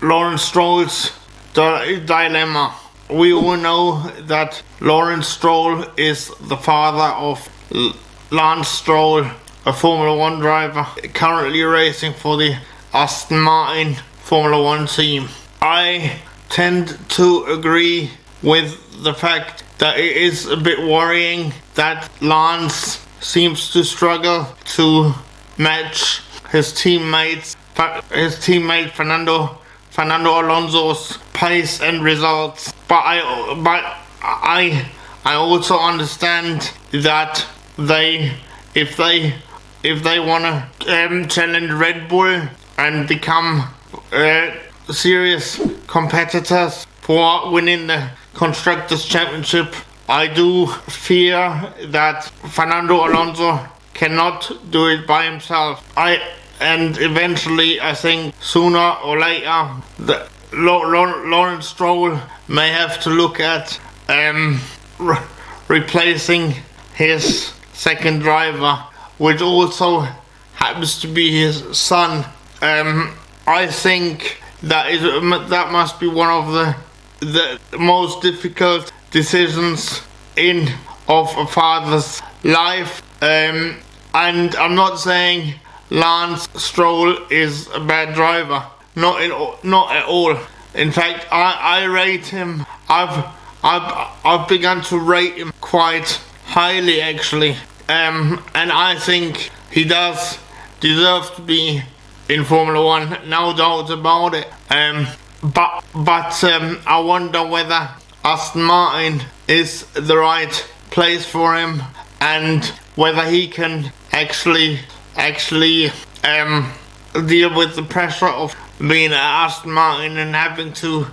Lawrence Stroll's dilemma. We all know that Lawrence Stroll is the father of Lance Stroll, a Formula 1 driver currently racing for the Aston Martin Formula 1 team. I tend to agree with the fact that it is a bit worrying that Lance seems to struggle to match his teammate Fernando Alonso's pace and results. But I also understand that if they wanna challenge Red Bull and become serious competitors for winning the Constructors' Championship, I do fear that Fernando Alonso cannot do it by himself. And eventually, I think sooner or later, Lawrence Stroll may have to look at replacing his second driver, which also happens to be his son. I think that must be one of the most difficult decisions of a father's life. And I'm not saying Lance Stroll is a bad driver, not at all. In fact, I rate him. I've begun to rate him quite highly, actually. And I think he does deserve to be in Formula 1, no doubt about it. But I wonder whether Aston Martin is the right place for him, and whether he can actually deal with the pressure of being at Aston Martin and having to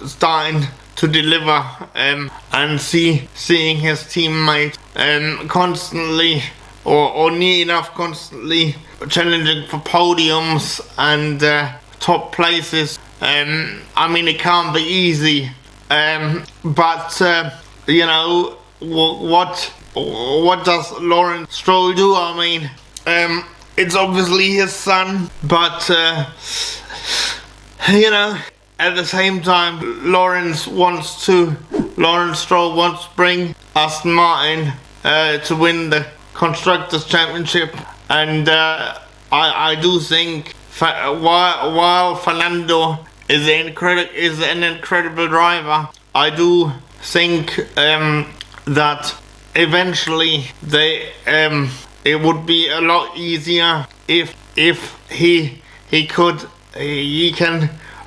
starting to deliver and seeing his teammate constantly or near enough constantly challenging for podiums and top places. I mean, it can't be easy, but you know, what does Lawrence Stroll do? I mean, it's obviously his son, but you know, at the same time, Lawrence Stroll wants to bring Aston Martin to win the Constructors' Championship, and I do think while Fernando is an incredible driver, I do think that eventually it would be a lot easier if he could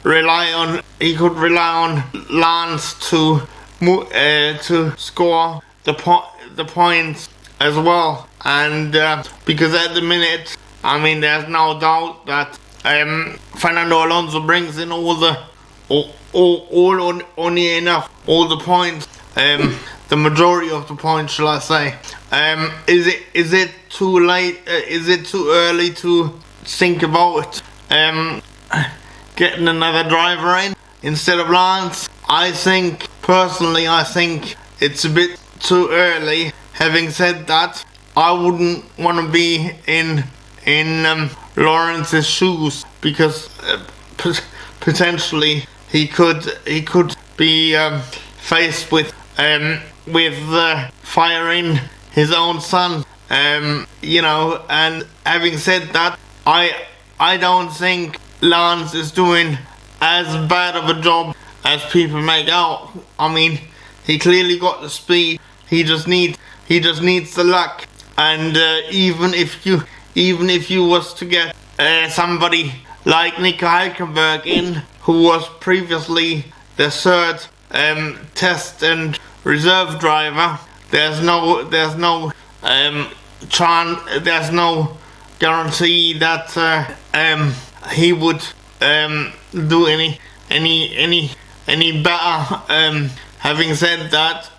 rely on Lance to score the points as well, and because at the minute, I mean, there's no doubt that Fernando Alonso brings in all the points, the majority of the points, shall I say. Is it too late? Is it too early to think about getting another driver in instead of Lance? I think it's a bit too early. Having said that, I wouldn't want to be in Lawrence's shoes, because potentially he could be faced with firing his own son. You know, and having said that, I don't think Lance is doing as bad of a job as people make out. I mean, he clearly got the speed. He just needs the luck. And even if you was to get somebody like Nico Hulkenberg in, who was previously the third test and reserve driver, there's no guarantee that he would do any better. Having said that,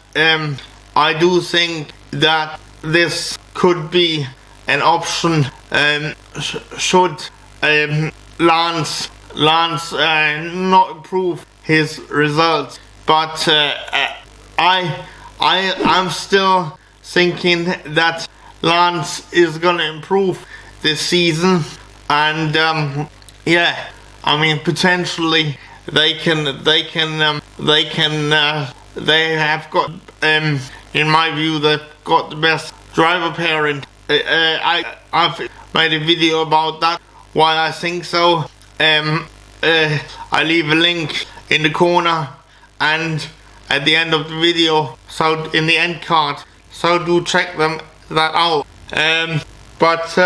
I do think that this could be an option should Lance not improve his results. But I'm still thinking that Lance is gonna improve this season, and I mean, potentially they have got, in my view, they've got the best driver pairing. I've made a video about that, why I think so. I leave a link in the corner and at the end of the video, so in the end card, so do check that out. But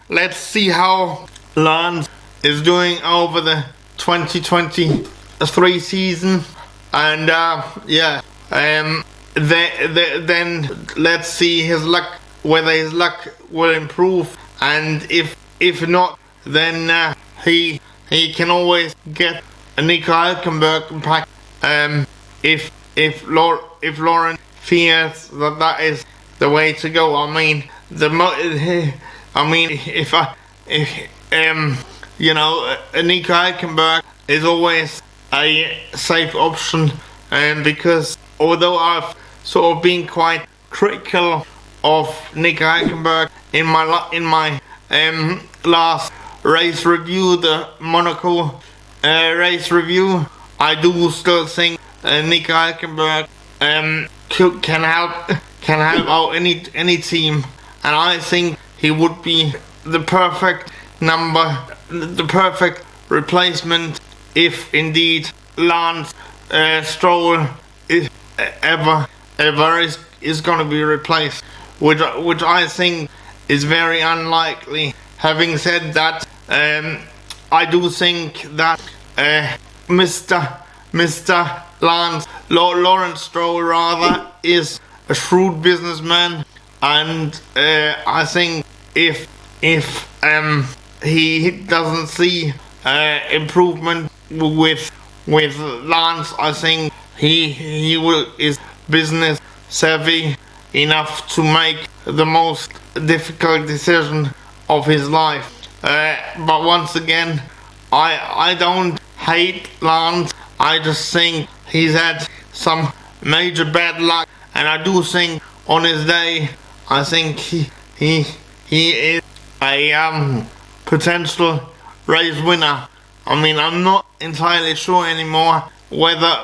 let's see how Lance is doing over the 2023 season, and then let's see his luck, whether his luck will improve, and if not, then he can always get a Nico Hulkenberg pack. If Lawrence fears that is the way to go. I mean, you know, a Nico Hulkenberg is always a safe option, because although I've sort of been quite critical of Nico Hulkenberg in my last race review, the Monaco race review, I do still think Nico Hulkenberg can help out any team, and I think he would be the perfect replacement if indeed Lawrence Stroll is ever is going to be replaced, which I think is very unlikely. Having said that, I do think that Mr. Lawrence Stroll rather is a shrewd businessman, and I think if he doesn't see improvement with Lance, I think he is business savvy enough to make the most difficult decision of his life. But once again, I don't hate Lance. I just think he's had some major bad luck, and I do think on his day, I think he is a potential race winner. I mean, I'm not entirely sure anymore whether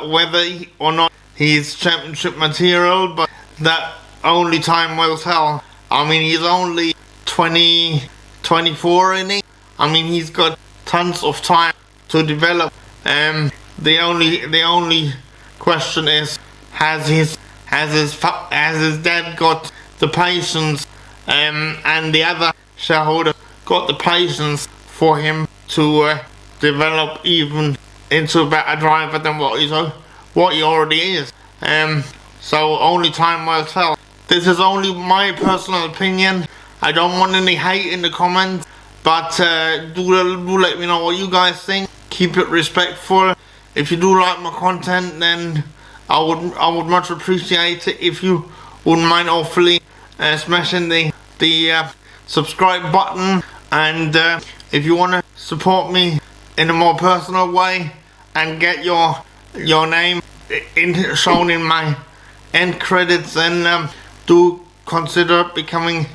or not he's championship material, but that only time will tell. I mean, he's only 24, isn't he? I mean, he's got tons of time to develop. The only question is, has his dad got the patience, and the other shareholder got the patience for him to develop even into a better driver than what he already is. So only time will tell. This is only my personal opinion. I don't want any hate in the comments, but do let me know what you guys think. Keep it respectful. If you do like my content, then I would much appreciate it if you wouldn't mind awfully smashing the subscribe button, and if you want to support me in a more personal way and get your name shown in my end credits, then do consider becoming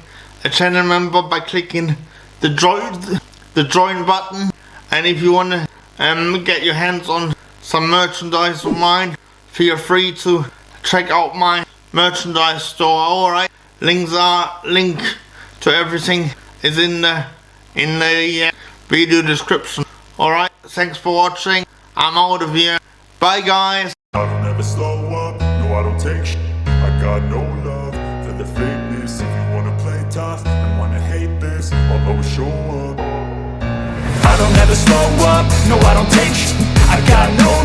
a channel member by clicking the join button. And if you want to get your hands on some merchandise of mine, feel free to check out my merchandise store. Alright, link to everything is in the video description. Alright, thanks for watching. I'm out of here. Bye guys. I don't ever slow up, no I don't take shit. I got no love for the fakeness. If you wanna play tough and wanna hate this, I'll always show up. I don't ever slow up, no I don't take shit. I got no